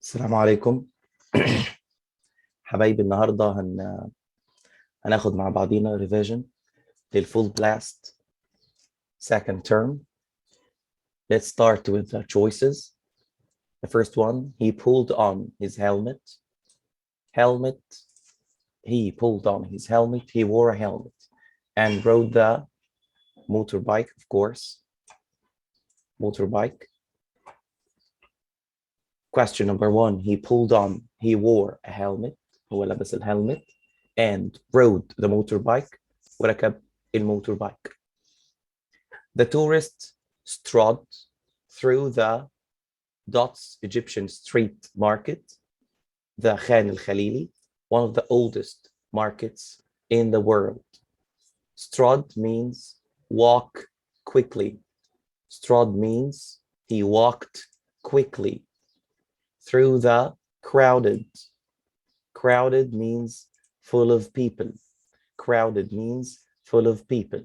السلام عليكم. حبايبي النهارده هناخد مع بعضينا ريفيجن للفول بلاست second term. Let's start with the choices. The first one, he pulled on his helmet. Helmet. He pulled on his helmet. He wore a helmet and rode the motorbike, of course. Motorbike. Question number one, he wore a helmet. هو لبس الهلمت and rode the motorbike. وركب الموتوربايك. The tourist strode through the Dots Egyptian street market, the Khan al-Khalili, one of the oldest markets in the world. Strode means walk quickly. Strode means he walked quickly through the crowded. Crowded means full of people. Crowded means full of people.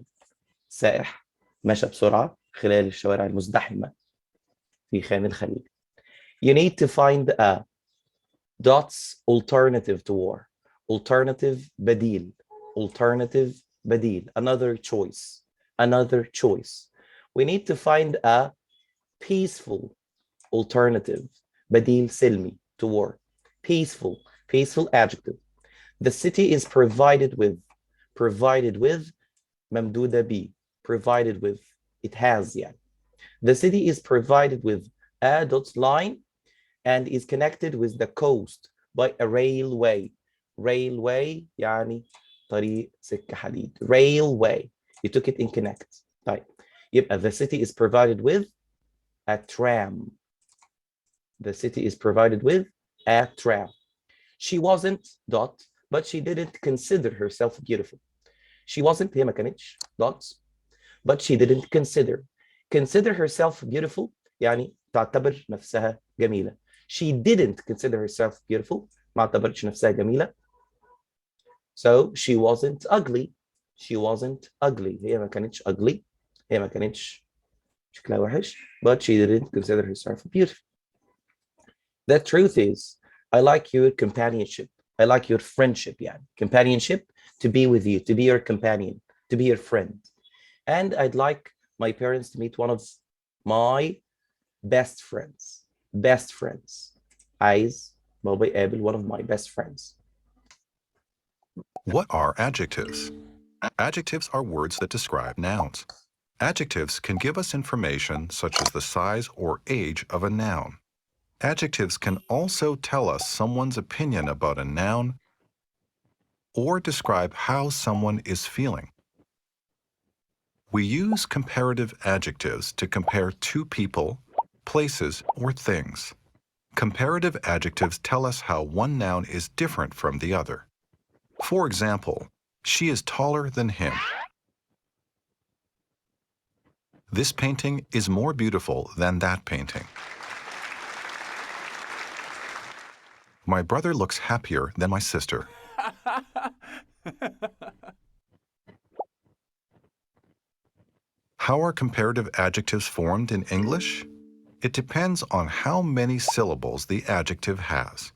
سائح مشى بسرعة خلال الشوارع المزدحمة في خان الخليل. You need to find a dots alternative to war. Alternative بديل. Alternative بديل. Another choice. Another choice. We need to find a peaceful alternative. بديل سلمي to war. Peaceful. Peaceful adjective. The city is provided with ممدودة ب. Provided with. It has يعني. The city is provided with a dot line and is connected with the coast by a railway. Railway يعني طريق سكة حديد. Railway. You took it in connect. طيب. يبقى the city is provided with a tram. The city is provided with a tram. She wasn't dot, but she didn't consider herself beautiful. She wasn't هي ما كانتش dot, but she didn't consider herself beautiful يعني تعتبر نفسها جميلة. She didn't consider herself beautiful ما اعتبرتش نفسها جميلة. So she wasn't ugly. She wasn't ugly. هي ما كانتش ugly. هي ما كانتش شكلها وحش, but she didn't consider herself beautiful. The truth is, I like your companionship. I like your friendship يعني. Companionship, to be with you, to be your companion, to be your friend. And I'd like my parents to meet one of my best friends. Best friends. عايز بابا يقابل one of my best friends. What are adjectives? Adjectives are words that describe nouns. Adjectives can give us information such as the size or age of a noun. Adjectives can also tell us someone's opinion about a noun or describe how someone is feeling. We use comparative adjectives to compare two people, places, or things. Comparative adjectives tell us how one noun is different from the other. For example, she is taller than him. This painting is more beautiful than that painting. My brother looks happier than my sister. How are comparative adjectives formed in English? It depends on how many syllables the adjective has.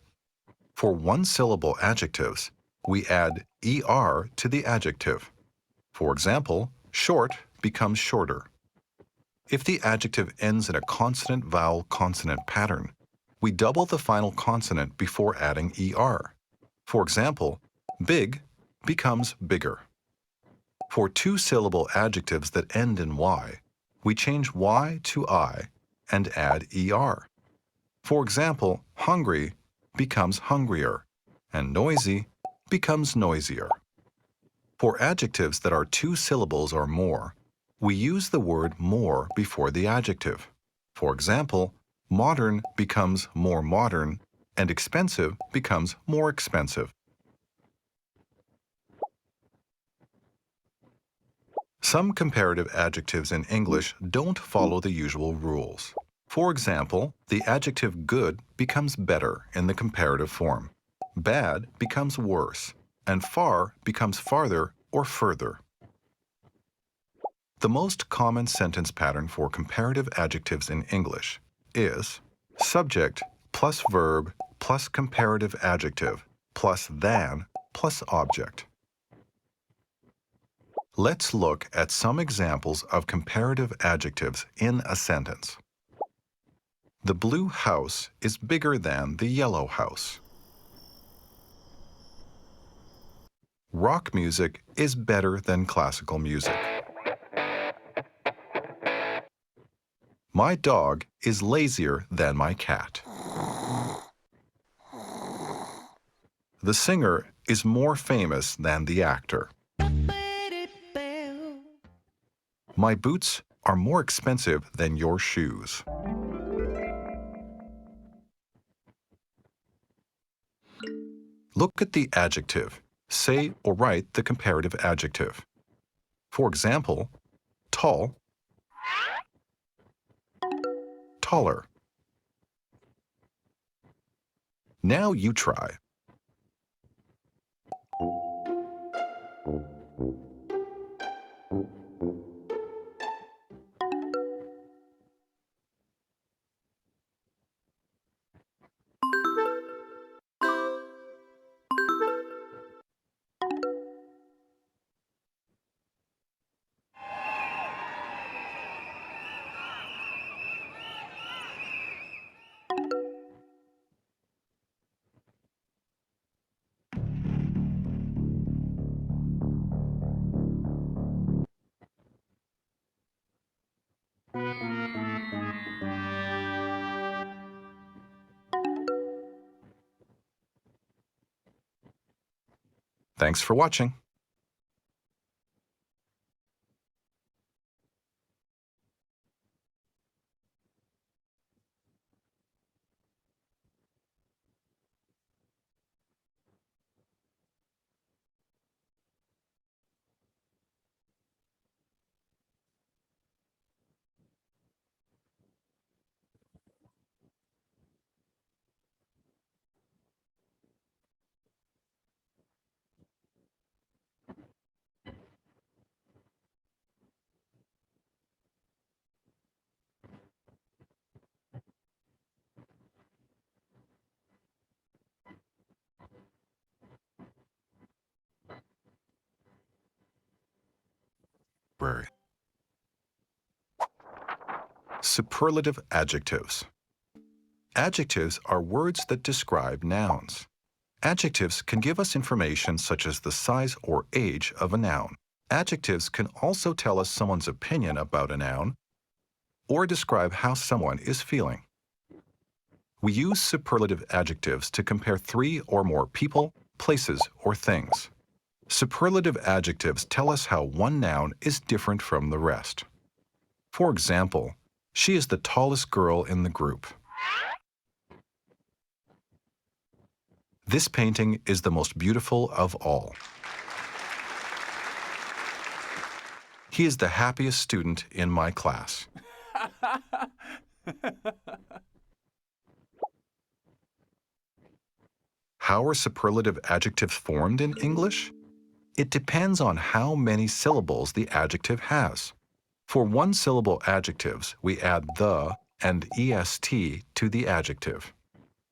For one-syllable adjectives, we add er to the adjective. For example, short becomes shorter. If the adjective ends in a consonant-vowel-consonant pattern, we double the final consonant before adding er. For example, big becomes bigger. For two-syllable adjectives that end in y, we change y to I and add er. For example, hungry becomes hungrier, and noisy becomes noisier. For adjectives that are two syllables or more, we use the word more before the adjective. For example, modern becomes more modern, and expensive becomes more expensive. Some comparative adjectives in English don't follow the usual rules. For example, the adjective good becomes better in the comparative form. Bad becomes worse, and far becomes farther or further. The most common sentence pattern for comparative adjectives in English is subject plus verb plus comparative adjective plus than plus object. Let's look at some examples of comparative adjectives in a sentence. The blue house is bigger than the yellow house. Rock music is better than classical music. My dog is lazier than my cat. The singer is more famous than the actor. My boots are more expensive than your shoes. Look at the adjective. Say or write the comparative adjective. For example, tall, taller. Now you try. Thanks for watching. Superlative adjectives. Adjectives are words that describe nouns. Adjectives can give us information such as the size or age of a noun. Adjectives can also tell us someone's opinion about a noun or describe how someone is feeling. We use superlative adjectives to compare three or more people, places, or things. Superlative adjectives tell us how one noun is different from the rest. For example, she is the tallest girl in the group. This painting is the most beautiful of all. He is the happiest student in my class. How are superlative adjectives formed in English? It depends on how many syllables the adjective has. For one-syllable adjectives, we add the and est to the adjective.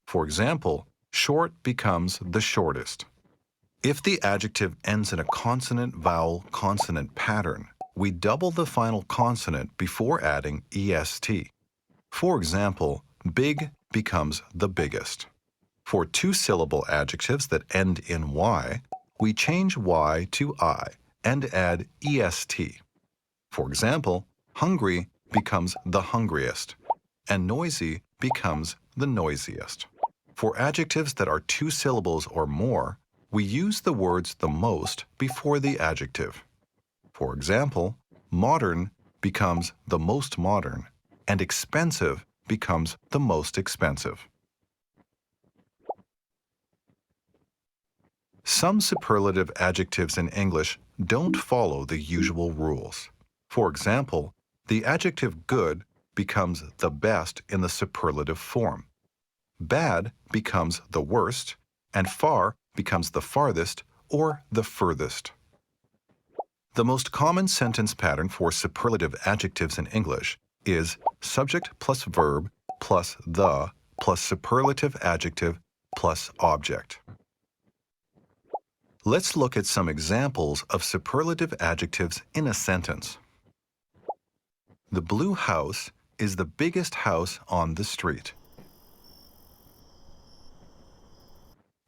For example, short becomes the shortest. If the adjective ends in a consonant-vowel-consonant pattern, we double the final consonant before adding est. For example, big becomes the biggest. For two-syllable adjectives that end in y, we change y to I and add est. For example, hungry becomes the hungriest, and noisy becomes the noisiest. For adjectives that are two syllables or more, we use the words the most before the adjective. For example, modern becomes the most modern, and expensive becomes the most expensive. Some superlative adjectives in English don't follow the usual rules. For example, the adjective good becomes the best in the superlative form. Bad becomes the worst, and far becomes the farthest or the furthest. The most common sentence pattern for superlative adjectives in English is subject plus verb plus the plus superlative adjective plus object. Let's look at some examples of superlative adjectives in a sentence. The blue house is the biggest house on the street.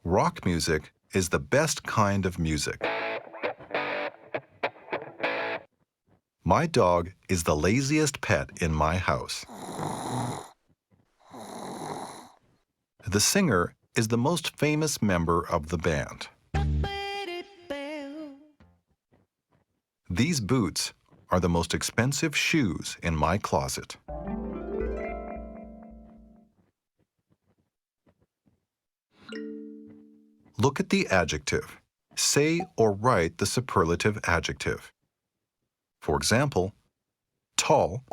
Rock music is the best kind of music. My dog is the laziest pet in my house. The singer is the most famous member of the band. These boots are the most expensive shoes in my closet. Look at the adjective. Say or write the superlative adjective. For example, tall,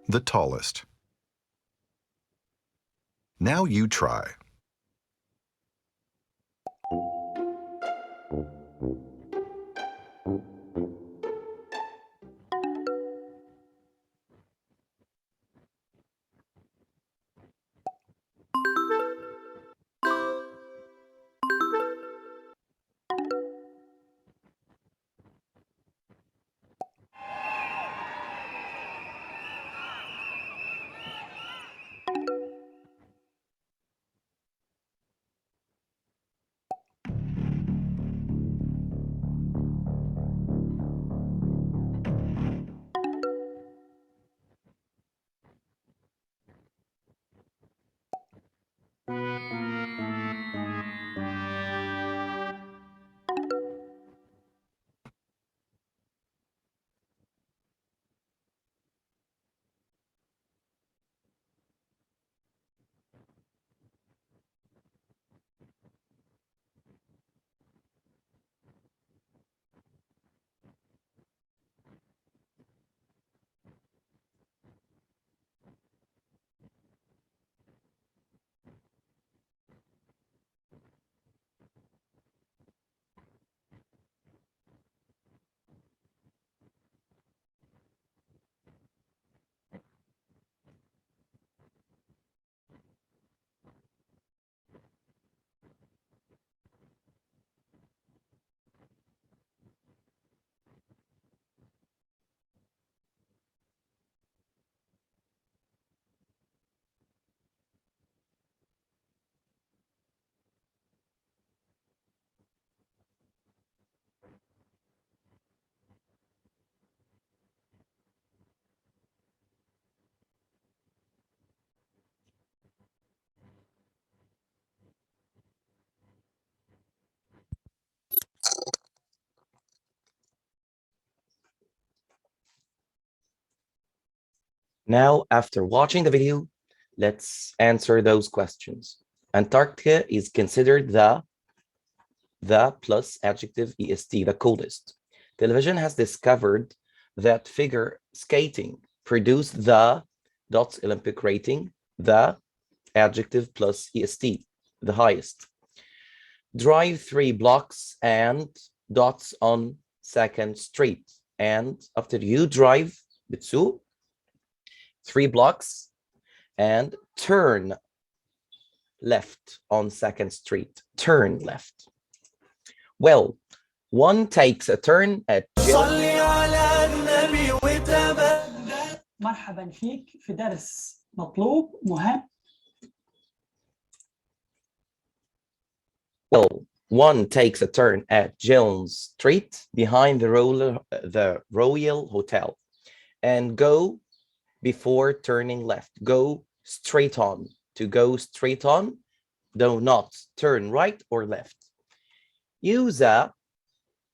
the tallest. Now you try. Now, after watching the video, let's answer those questions. Antarctica is considered the plus adjective est, the coldest. Television has discovered that figure skating produced the dots Olympic rating, the adjective plus est, the highest. Drive 3 blocks and dots on 2nd Street. And after you drive بتسوق 3 blocks and turn left on 2nd Street. Turn left. Well, one takes a turn at مرحبا فيك في درس مطلوب مهم. Well, one takes a turn at Jones Street behind the Royal Hotel and go before turning left. Go straight on. To go straight on, do not turn right or left. Use a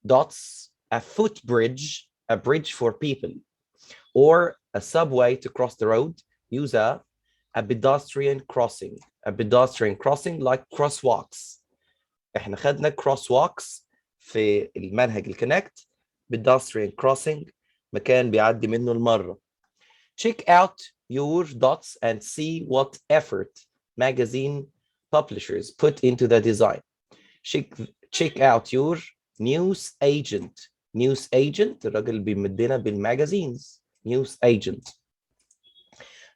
dots, a footbridge, a bridge for people, or a subway to cross the road. Use a pedestrian crossing. A pedestrian crossing like crosswalks. احنا خدنا crosswalks في المنهج الكونكت. pedestrian crossing مكان بيعدي منه المرة. Check out your dots and see what effort magazine publishers put into the design. Check out your news agent. News agent الراجل اللي بيمدنا بالماجازينز. News agent.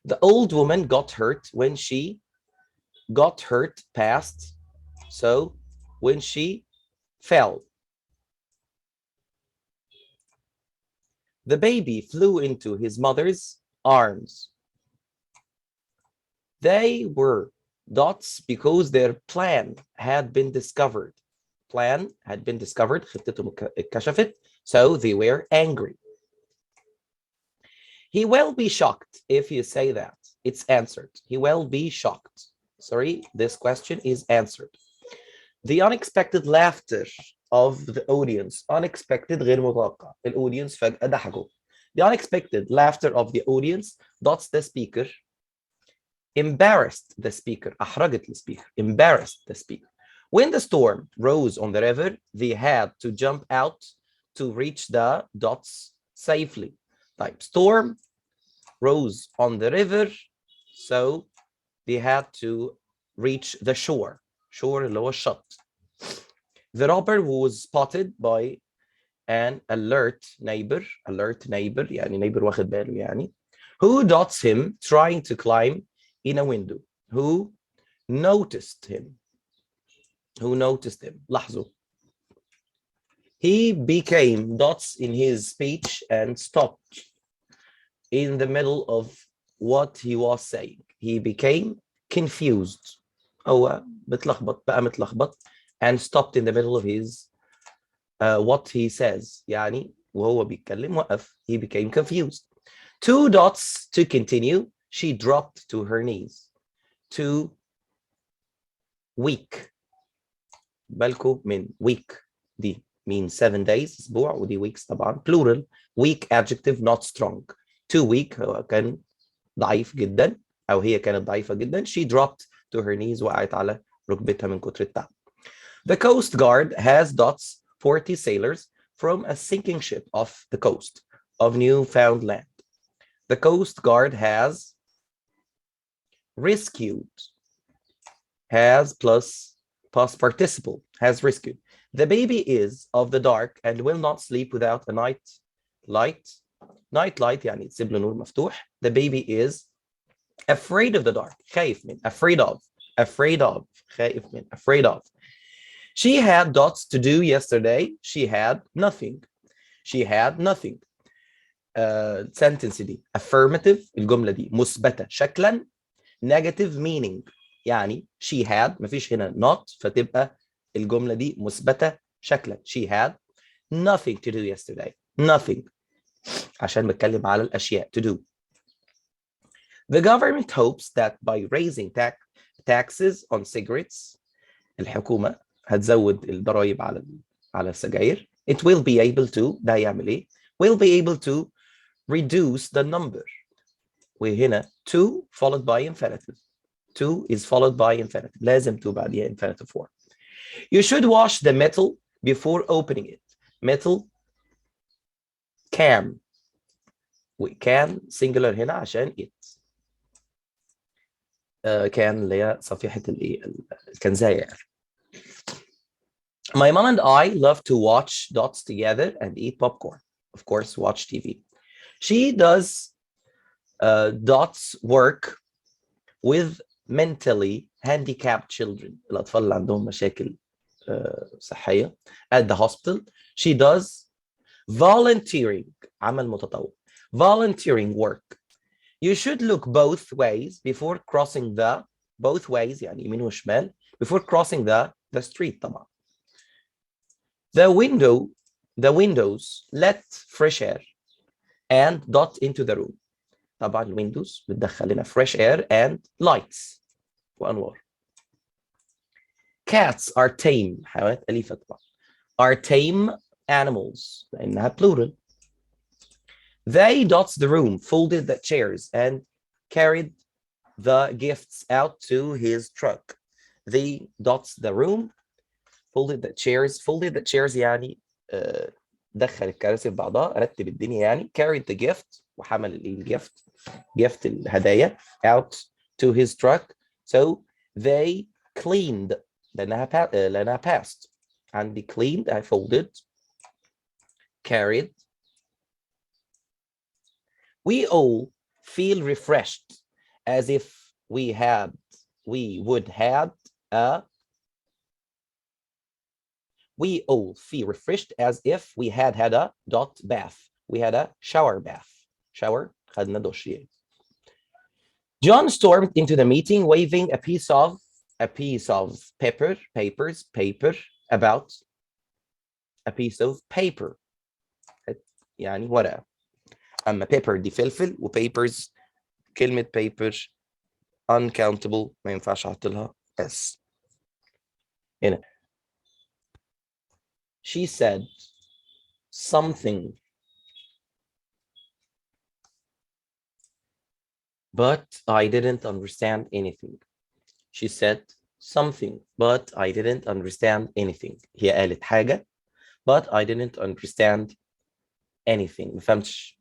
The old woman got hurt when she got hurt past. So when she fell. The baby flew into his mother's arms. They were dots because their plan had been discovered. Plan had been discovered. خطتهم اتكشفت. So they were angry. He will be shocked if you say that. It's answered. He will be shocked. Sorry, this question is answered. The unexpected laughter of the audience. Unexpected غير متوقع. The audience فجأة ضحكوا. The unexpected laughter of the audience dots the speaker. Embarrassed the speaker. أحرجت the speaker. Embarrassed the speaker. When the storm rose on the river, they had to jump out to reach the dots safely. Type storm rose on the river, so they had to reach the shore. Shore اللي هو الشط. The robber was spotted by an alert neighbor يعني neighbor واخد باله يعني, who dots him trying to climb in a window. Who noticed him. لاحظوا. He became dots in his speech and stopped in the middle of what he was saying. He became confused. هو بقى متلخبط and stopped in the middle of his what he says. يعني وهو بيتكلم وقف. He became confused. Two dots to continue. She dropped to her knees. Too weak. بالكم من week دي means 7 days اسبوع ودي weeks طبعا plural. Weak adjective not strong. Too weak هو كان ضعيف جدا او هي كانت ضعيفة جدا. She dropped to her knees وقعت على ركبتها من كتر التعب. The Coast Guard has dots 40 sailors from a sinking ship off the coast of Newfoundland. The Coast Guard has rescued. Has plus past participle. Has rescued. The baby is of the dark and will not sleep without a night light. Night light يعني تسيب له نور مفتوح. The baby is afraid of the dark. خايف من. Afraid of. Afraid of. خايف من. Afraid of. She had dots to do yesterday. She had nothing. She had nothing. Sentence دي affirmative. الجملة دي مثبتة شكلا. Negative meaning. يعني she had مفيش هنا not فتبقى الجملة دي مثبتة شكلا. She had nothing to do yesterday. Nothing. عشان بتكلم على الأشياء to do. The government hopes that by raising taxes on cigarettes الحكومة هتزود الضرائب على السجاير. It will be able to ده يعمل ايه؟ Will be able to reduce the number. وهنا to followed by infinitive. To is followed by infinitive. لازم to بعديها infinitive form. You should wash the metal before opening it. Metal can. can singular هنا عشان it. كان اللي هي صفيحة الكنزاية. My mom and I love to watch dots together and eat popcorn. Of course, watch TV. She does dots work with mentally handicapped children. الأطفال اللي عندهم مشاكل صحية at the hospital. She does volunteering. عمل متطوع. Volunteering work. You should look both ways before crossing the both ways يعني يمين وشمال before crossing the street طبعا. The windows let fresh air and dot into the room. طبعا الويندوز بتدخل لنا fresh air and lights وأنوار. Cats are tame. حيوانات أليفة طبعا. Are tame animals لأنها plural. They dots the room, folded the chairs, and carried the gifts out to his truck. They dots the room, folded the chairs يعني دخل الكراسي في بعضها رتب الدنيا يعني carried the gift وحمل gift الهدايا out to his truck. So they cleaned لأنها passed عندي cleaned I folded carried. We all feel refreshed as if we would had a, we all feel refreshed as if we had had a dot bath. We had a shower bath. Shower, خدنا دش يعني. John stormed into the meeting waving a piece of paper about a piece of paper. يعني ورقة. أما paper دي فلفل وpapers كلمة paper uncountable ما ينفعش أحط لها s. هنا. She said something, but I didn't understand anything. She said something, but I didn't understand anything. هي قالت حاجة, but I didn't understand anything. ما فهمتش.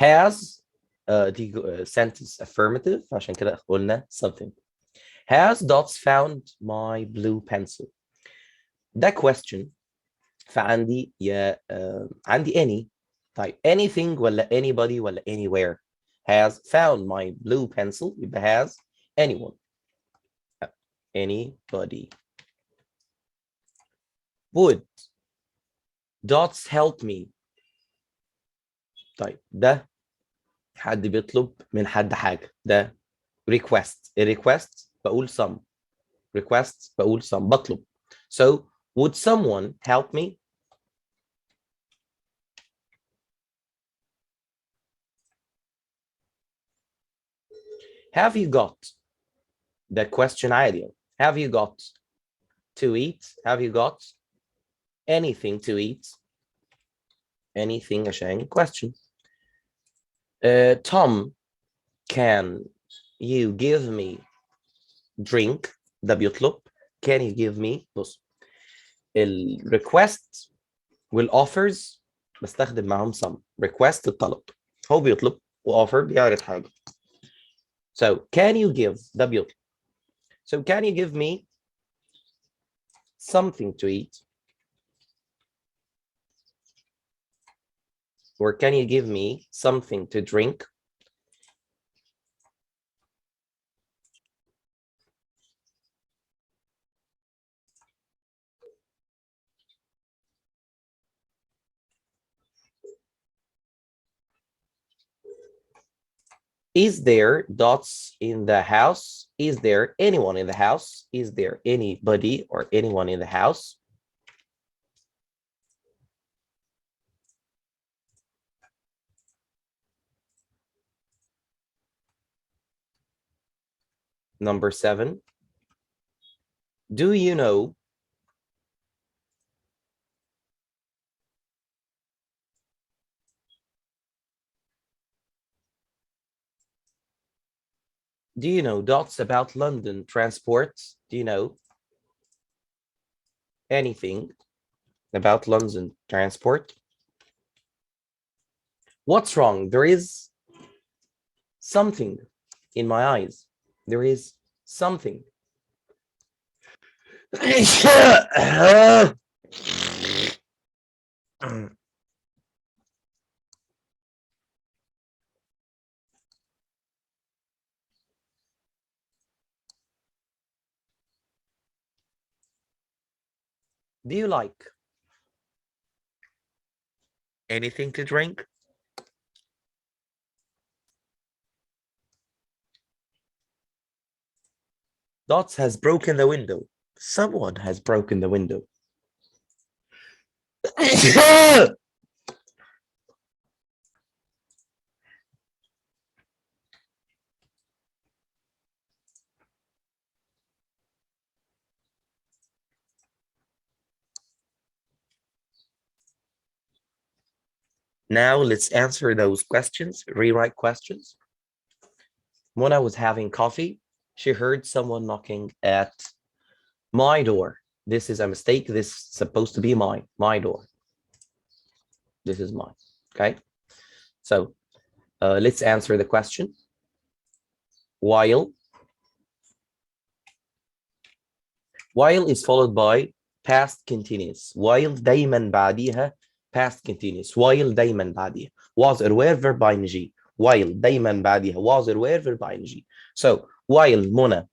Has دي sentence affirmative, عشان كده قلنا something. Has Dots found my blue pencil? ده question. فعندي يا عندي any. طيب anything ولا anybody ولا anywhere. Has found my blue pencil يبقى has anyone. Anybody. Would Dots help me? طيب ده حد بيطلب من حد حاجة. ده request. request بقول some. request بقول some. بطلب. So would someone help me? Have you got? The question عادي. Have you got to eat? Have you got anything to eat? Anything عشان question. Tom, can you give me drink? ده بيطلب. Can you give me? بص. request والoffers بستخدم معهم some. request الطلب. هو بيطلب وoffer بيعرض حاجة. So can you give? ده بيطلب. So can you give me something to eat? Or can you give me something to drink? Is there dots in the house? Is there anyone in the house? Is there anybody or anyone in the house? Number 7. Do you know dots about London transport? Do you know anything about London transport? What's wrong? There is something in my eyes. There is something. Do you like anything to drink? Dots has broken the window. Someone has broken the window. Now let's answer those questions, rewrite questions. Mona was having coffee. She heard someone knocking at my door. This is a mistake. This is supposed to be my door. This is mine. Okay. So let's answer the question. While is followed by past continuous. While دايما بعديها past continuous. While دايما بعديها. Was or were verb ing. while دايما بعديها was or were verb ing. So while Mona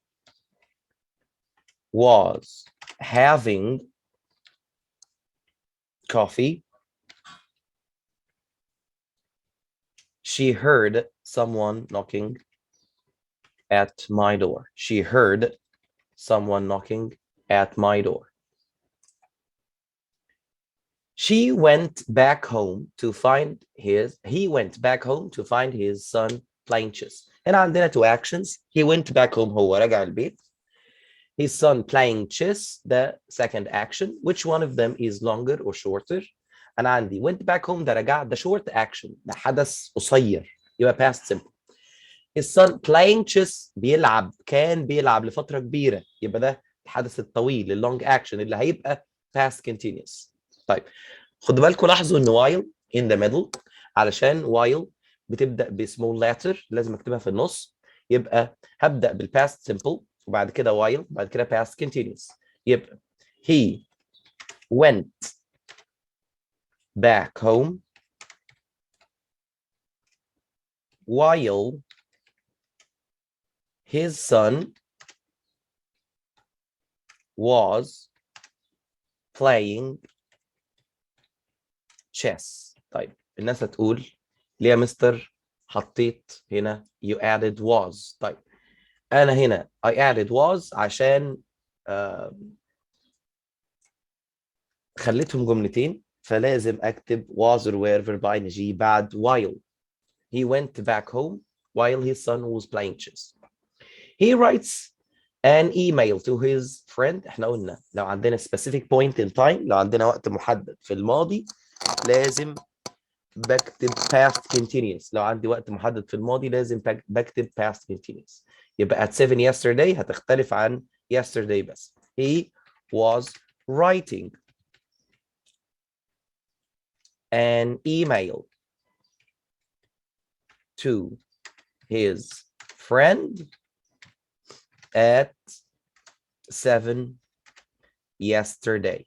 was having coffee, she heard someone knocking at my door. She heard someone knocking at my door. He went back home to find his son playing chess. هنا عندنا two actions. He went back home, هو رجع البيت. His son playing chess, the second action. Which one of them is longer or shorter? أنا عندي went back home ده رجع ده short action, ده حدث قصير يبقى past simple. His son playing chess كان بيلعب لفترة كبيرة يبقى ده الحدث الطويل اللونج action اللي هيبقى past continuous. طيب خدوا بالكم لاحظوا ان while in the middle علشان while بتبدأ بسمول letter لازم اكتبها في النص يبقى هبدأ بالpast simple وبعد كده while بعد كده past continuous يبقى he went back home while his son was playing chess. طيب الناس هتقول ليه يا مستر حطيت هنا you added was. طيب أنا هنا I added was عشان خليتهم جملتين فلازم أكتب was or were verb ing بعد while. He went back home while his son was playing chess. He writes an email to his friend. احنا قلنا لو عندنا specific point in time لو عندنا وقت محدد في الماضي لازم بكتب past continuous. لو عندي وقت محدد في الماضي لازم بكتب past continuous. يبقى at 7 yesterday هتختلف عن yesterday بس. He was writing an email to his friend at 7 yesterday.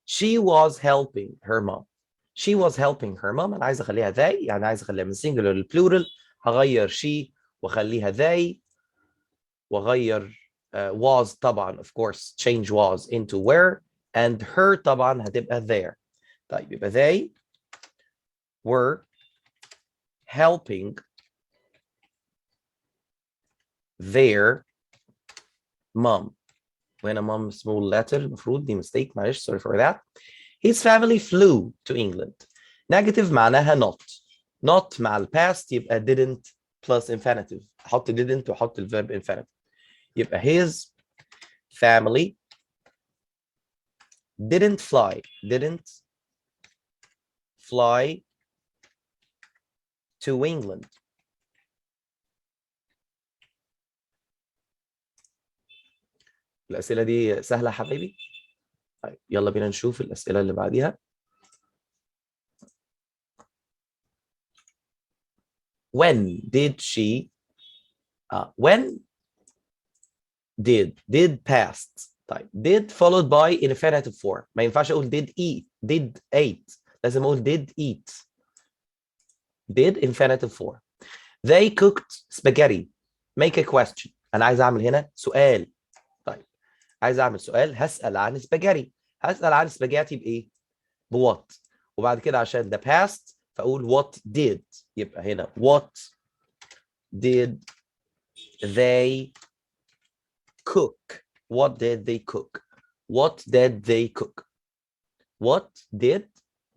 She was helping her mom. She was helping her mom. أنا عايز أخليها they يعني عايز أخليها من singular للplural هغير she وأخليها they وأغير was طبعا of course change was into were and her طبعا هتبقى there. طيب يبقى they were helping their mom. وهنا mom small letter المفروض دي mistake معلش sorry for that. His family flew to England. Negative معناها not مع past يبقى didn't plus infinitive. أحط didn't وأحط الverb infinitive. يبقى his family didn't fly to England. الأسئلة دي سهلة حبايبي. طيب يلا بينا نشوف الأسئلة اللي بعديها. When did she when did past. طيب did followed by infinitive form ما ينفعش اقول did ate لازم اقول did eat. did infinitive form. They cooked spaghetti. Make a question. انا عايز اعمل هنا سؤال. طيب عايز اعمل سؤال هسأل عن spaghetti. هسأل عن spaghetti بايه؟ بوات وبعد كده عشان the past فاقول what did يبقى هنا what did they cook. What did they cook? What did they cook? What did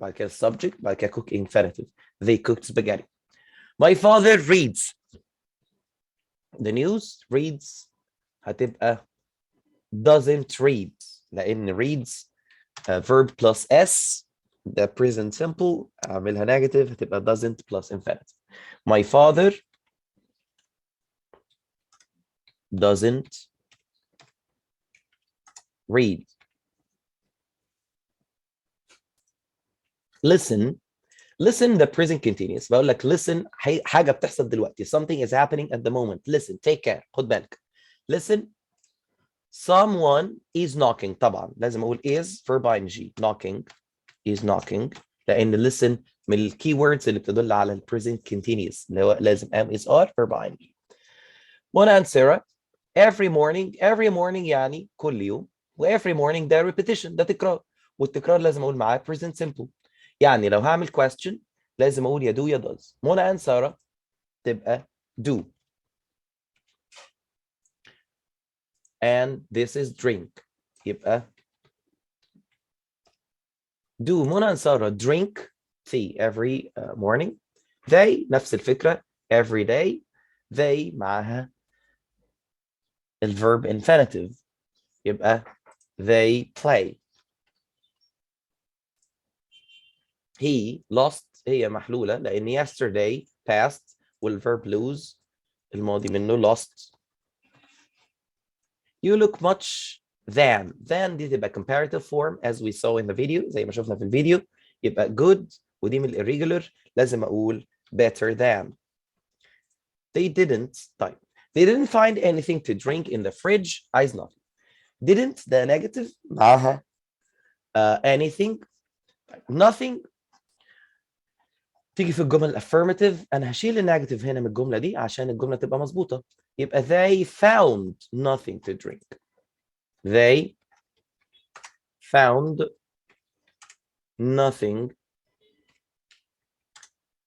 بعد كده subject بعد كده cook infinitive. They cooked spaghetti. My father reads the news. Reads هتبقى doesn't read لأن reads verb plus s the present simple أعملها negative هتبقى doesn't plus infinitive. My father doesn't read. Listen the present continuous. بقول لك listen حاجة بتحصل دلوقتي. Something is happening at the moment. Listen take care. خد بالك. Listen someone is knocking. طبعا لازم اقول is verb ing. knocking is knocking لان listen من الكي ووردز اللي بتدل على ال present continuous اللي هو لازم am is are verb ing. منى and Sarah every morning يعني كل يوم و every morning ده repetition ده تكرار والتكرار لازم اقول معاه present simple. يعني لو هعمل question لازم اقول يا do يا does. منى and Sarah تبقى do and this is drink يبقى do منى and Sarah drink tea every morning. they نفس الفكرة every day. they معها الverb infinitive يبقى they play. he lost هي محلولة لأن yesterday past والverb lose الماضي منه lost. you look much than دي تبقى comparative form as we saw in the video زي ما شفنا في الفيديو يبقى good ودي من irregular لازم أقول better than. they didn't طيب they didn't find anything to drink in the fridge عايز nothing. didn't ده negative معاها anything nothing تيجي في الجمل affirmative انا هشيل النيجاتيف هنا من الجمله دي عشان الجمله تبقى مظبوطه يبقى they found nothing to drink. they found nothing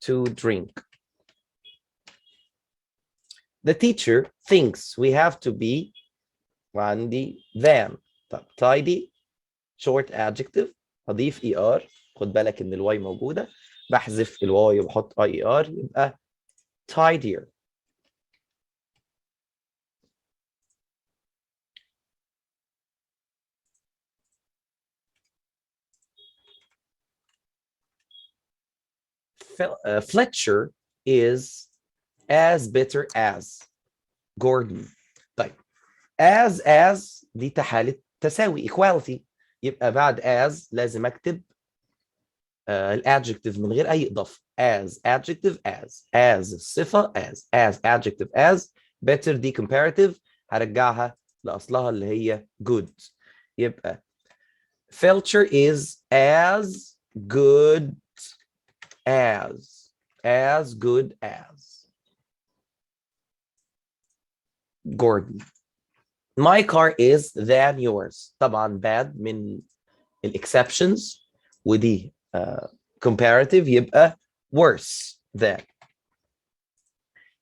to drink. the teacher thinks we have to be وعندي than. طب tidy short adjective اضيف er خد بالك ان الواي موجوده بحذف الواي وبحط IER يبقى tidier. Fletcher is as bitter as Gordon. طيب as دي حالة تساوي equality يبقى بعد as لازم اكتب الادجكتيف من غير اي اضافه as adjective as الصفه as adjective as better دي comparative هرجعها لاصلها اللي هي good يبقى Felcher is as good as good as Gordon. My car is than yours. طبعا bad من exceptions ودي comparative يبقى worse than.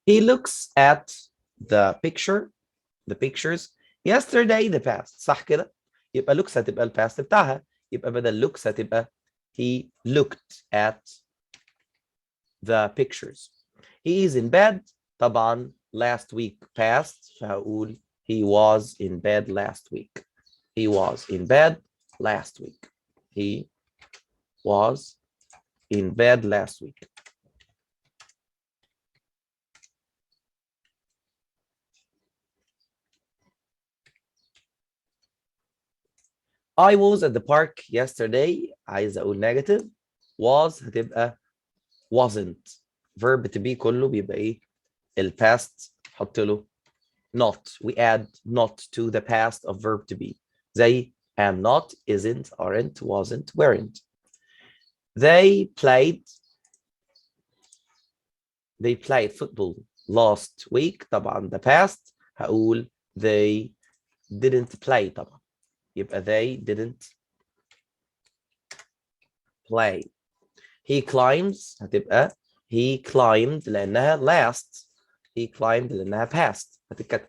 He looks at the pictures yesterday the past صح كده يبقى looks هتبقى الباست بتاعها يبقى بدل looks هتبقى he looked at the pictures. He is in bed طبعا last week past فهقول he was in bed last week. He was in bed last week. He was in bed last week. I was at the park yesterday. عايز أقول negative. Was هتبقى wasn't. Verb to be كله بيبقى إيه؟ الpast حط له not. We add not to the past of verb to be. زي am not, isn't, aren't, wasn't, weren't. They played football last week. طبعا the past هقول they didn't play طبعا يبقى they didn't play. He climbs هتبقى he climbed لأنها last. He climbed لأنها past هتتكتب.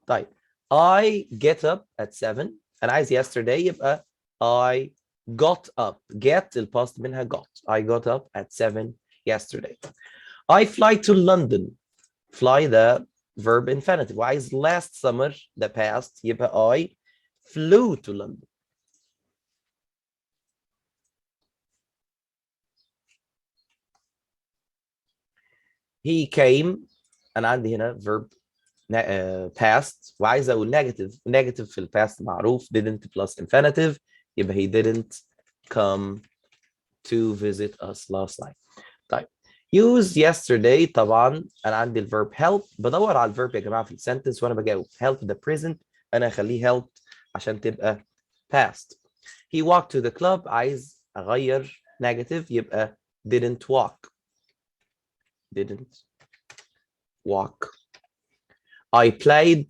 طيب I get up at 7 أنا عايز yesterday يبقى I got up. get الباست منها got. I got up at 7 yesterday. I fly to London. fly the verb infinitive. وعايز last summer the past يبقى I flew to London. He came أنا عندي هنا verb past وعايز أقول negative في الباست معروف didn't plus infinitive يبقى he didn't come to visit us last night. طيب use yesterday طبعا أنا عندي الverb help بدور على الverb يا جماعة في السنتنس وأنا بجاوب help the present أنا أخليه helped عشان تبقى past. He walked to the club. عايز أغير negative يبقى didn't walk. Didn't walk. I played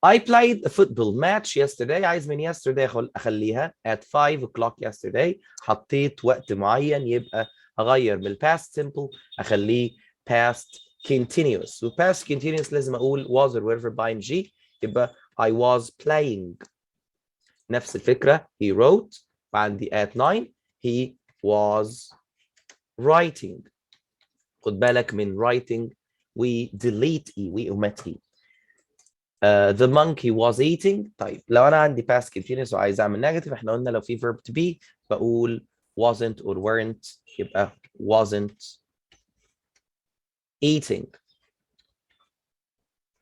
I played a football match yesterday. عايز من yesterday أخليها at 5 o'clock yesterday. حطيت وقت معين يبقى هغير من past simple أخليه past continuous. و past continuous لازم أقول was or were by ing يبقى I was playing. نفس الفكرة he wrote وعندي at 9 he was writing. خد بالك من writing we delete we omit he. The monkey was eating. طيب لو أنا عندي past continuous وعايز أعمل negative احنا قلنا لو في verb to be بقول wasn't or weren't يبقى wasn't eating.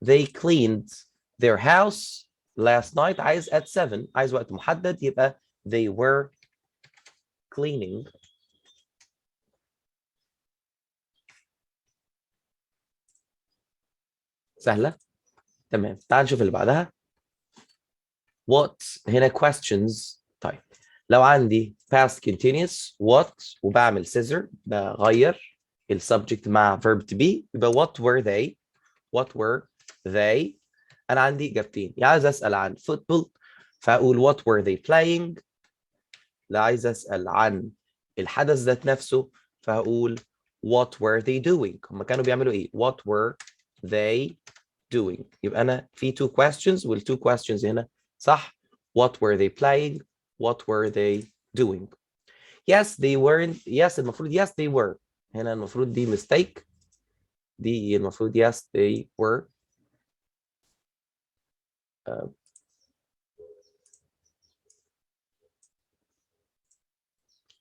They cleaned their house last night. عايز at 7 عايز وقت محدد يبقى they were cleaning. سهلة تمام. تعال نشوف اللي بعدها. What هنا questions. طيب لو عندي past continuous what وبعمل scissor بغير السبجكت مع verb to be يبقى what were they. What were they. أنا عندي إجابتين. يا عايز أسأل عن football فأقول what were they playing. لا عايز أسأل عن الحدث ذات نفسه فهقول what were they doing. هم كانوا بيعملوا إيه. What were they doing. يبقى أنا في two questions وال two questions هنا صح. What were they playing. What were they doing. Yes they weren't. Yes المفروض yes they were. هنا المفروض دي mistake. دي المفروض yes they were.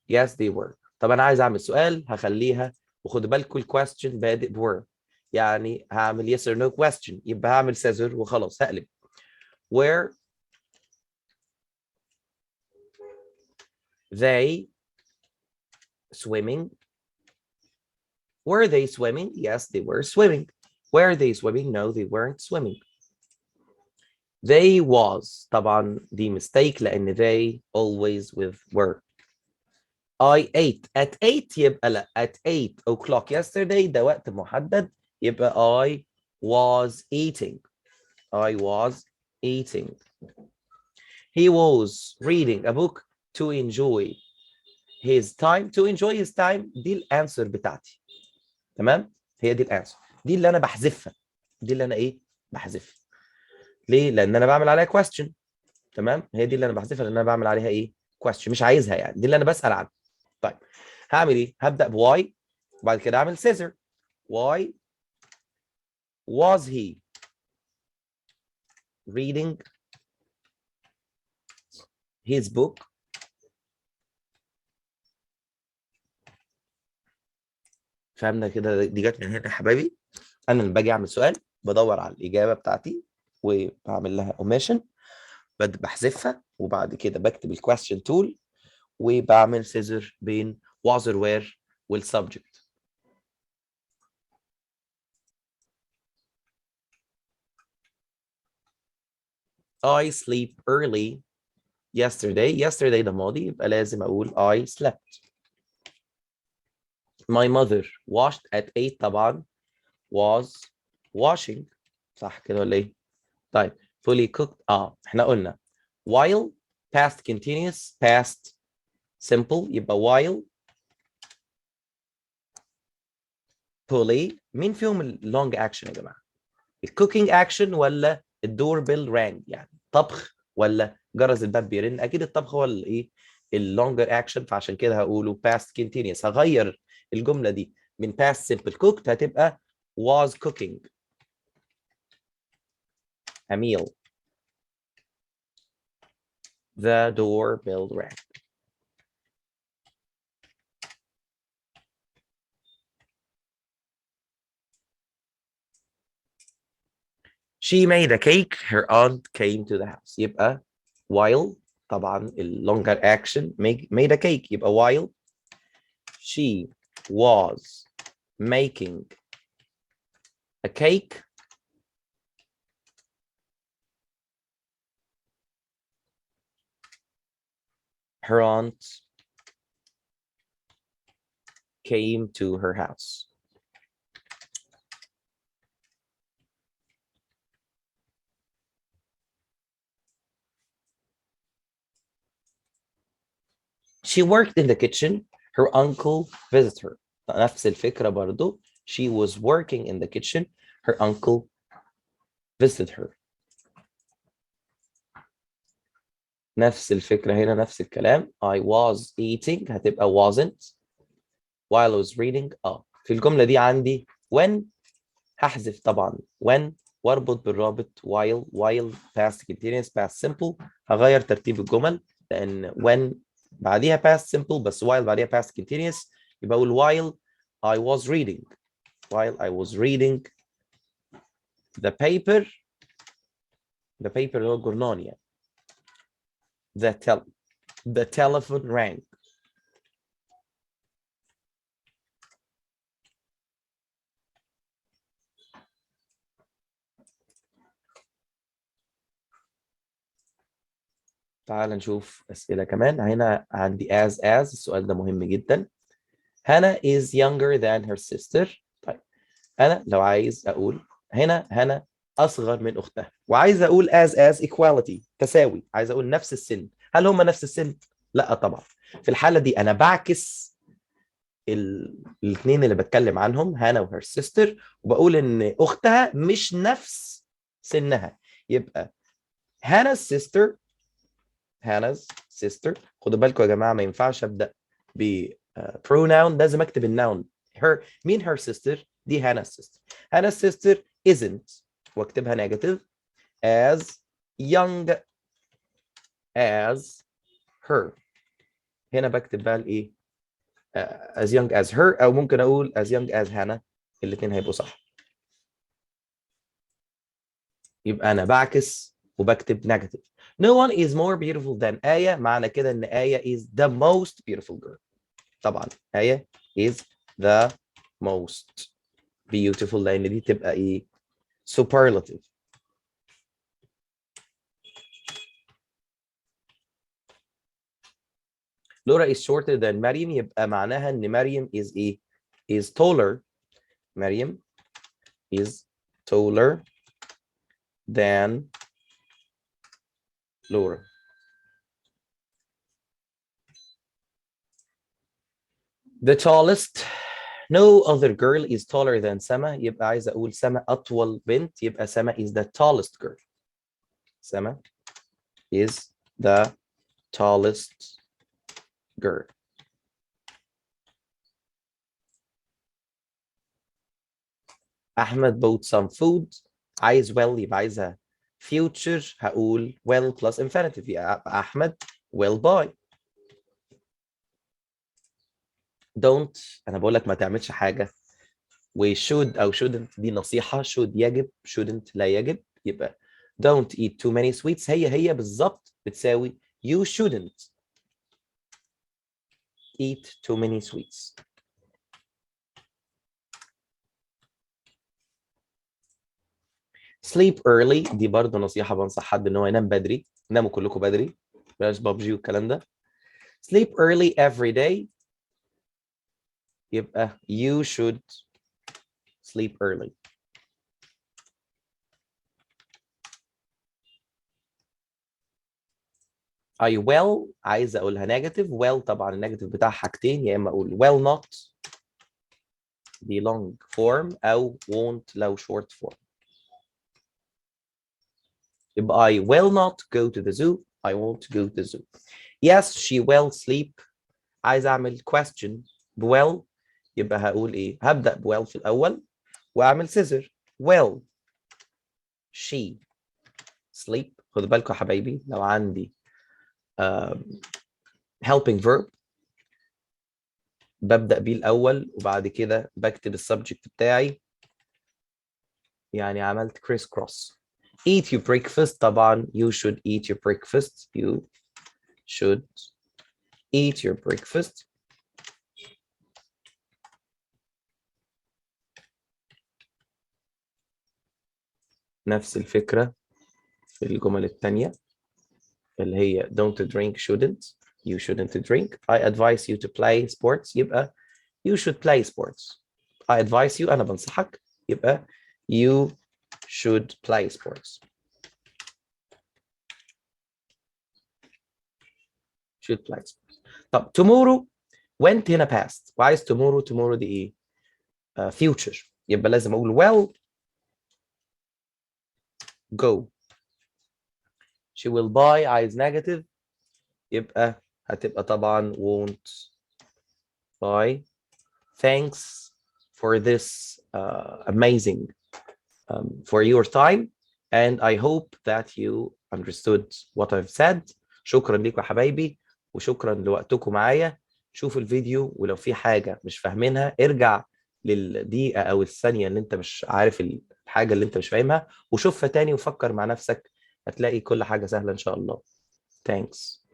Yes they were. طب أنا عايز أعمل سؤال هخليها وخدوا بالكم الquestion بادئ were يعني هعمل yes or no question يبقى هعمل scissor وخلاص هقلب. Were they swimming. Were they swimming? Yes, they were swimming. Were they swimming? No, they weren't swimming. They was طبعا دي mistake لأن they always with were. I ate at 8 يبقى لا at 8 o'clock yesterday ده وقت محدد يبقى I was eating. I was eating. He was reading a book to enjoy his time. To enjoy his time دي الانسر بتاعتي. تمام. هي دي الانسر. دي اللي انا بحذفها. دي اللي انا ايه بحذفها. ليه؟ لان انا بعمل عليها question. تمام. هي دي اللي انا بحذفها لان انا بعمل عليها ايه question مش عايزها يعني. دي اللي انا بسأل عنها. طيب هعمل ايه؟ هبدأ بwhy وبعد كده اعمل scissor. Why was he reading his book. فهمنا كده دي جت من هنا يا حبايبي. انا لما باجي اعمل سؤال بدور على الاجابه بتاعتي وبعمل لها omission بحذفها وبعد كده بكتب الكويستشن تول وبعمل سيزر بين was or were والسبجكت. I sleep early yesterday. Yesterday ده ماضي يبقى لازم اقول I slept. My mother washed at 8 طبعا was washing. صح كده ولا ايه؟ طيب fully cooked احنا قلنا while past continuous past simple يبقى while fully. مين فيهم اللونج اكشن يا جماعه؟ الكوكينج اكشن ولا الدور بيل رانج يعني طبخ ولا جرس الباب بيرن؟ اكيد الطبخ هو الايه اللونجر اكشن فعشان كده هقوله past continuous. هغير الجمله دي من past simple cooked هتبقى was cooking a meal. The doorbell rang. She made a cake. Her aunt came to the house. يبقى while طبعا longer action made a cake يبقى while she was making a cake her aunt came to her house. She worked in the kitchen. Her uncle visited her. نفس الفكرة برضو. She was working in the kitchen. Her uncle visited her. نفس الفكرة هنا، نفس الكلام. I was eating هتبقى wasn't while I was reading. في الجملة دي عندي when هحذف طبعا when واربط بالرابط while past continuous past simple. هغير ترتيب الجمل لأن when بعديها past simple بس while بعديها past continuous، يبقى أقول while I was reading the paper اللي هو الجورنال يعني. The telephone rang. تعال نشوف أسئلة كمان. هنا عندي as السؤال ده مهم جدا. Hannah is younger than her sister. طيب أنا لو عايز أقول هنا أصغر من أختها وعايز أقول as equality تساوي، عايز أقول نفس السن. هل هم نفس السن؟ لا طبعا. في الحالة دي أنا بعكس الاثنين اللي بتكلم عنهم هانا وهير سيستر، وبقول إن أختها مش نفس سنها. يبقى هانا's sister. خدوا بالكم يا جماعة، ما ينفعش أبدأ ب pronoun، لازم أكتب الناون. مين her sister؟ دي هانا's sister isn't، واكتبها negative as young as her. هنا بكتب بقى الايه as young as her، او ممكن اقول as young as Hannah، الاثنين هيبقوا صح. يبقى انا بعكس وبكتب negative. No one is more beautiful than آية، معنى كده ان آية is the most beautiful girl. طبعا آية is the most beautiful لان دي تبقى ايه superlative. Laura is shorter than مريم، يبقى معناها ان مريم is ايه is taller. مريم is taller than Laura. The tallest. No other girl is taller than Sama. يبقى عايز أقول سما أطول بنت، يبقى سما is the tallest girl. Sama is the tallest girl. أحمد bought some food. عايز well يبقى عايزها future، هقول well plus infinitive، يبقى أحمد will buy. Don't أنا بقول لك ما تعملش حاجة، و should أو shouldn't دي نصيحة. should يجب، shouldn't لا يجب. يبقى don't eat too many sweets هي بالظبط بتساوي you shouldn't eat too many sweets. sleep early دي برضه نصيحة، بنصح حد ان هو ينام بدري. ناموا كلكم بدري، بلاش ببجي والكلام ده. sleep early every day يبقى you should sleep early. I will عايز اقولها negative. well طبعا النيجاتيف بتاعها حاجتين، يا اما اقول will not دي long form او won't لو short form. يبقى I will not go to the zoo. I won't go to the zoo. Yes she will sleep. عايز اعمل question well يبقى هقول ايه؟ هبدأ well في الاول واعمل scissor. will she sleep. خدوا بالكم يا حبايبي، لو عندي helping verb ببدأ بيه الاول وبعد كده بكتب السبجكت بتاعي، يعني عملت criss cross. eat your breakfast طبعا you should eat your breakfast. you should eat your breakfast. نفس الفكرة في الجمل التانية اللي هي don't drink shouldn't. you shouldn't drink. I advise you to play sports. يبقى you should play sports. I advise you. أنا بنصحك. يبقى you should play sports. should play sports. طب tomorrow went هنا past وعايز tomorrow دي ايه؟ future. يبقى لازم اقول well go. she will buy عايز negative يبقى هتبقى طبعا won't buy. thanks for this amazing for your time and I hope that you understood what I've said. شكرا لكم يا حبايبي وشكرا لوقتكم معايا. شوف الفيديو ولو في حاجة مش فاهمينها ارجع للدقيقة أو الثانية اللي أنت مش عارف الحاجة اللي أنت مش فاهمها وشوفها تاني وفكر مع نفسك هتلاقي كل حاجة سهلة إن شاء الله. Thanks.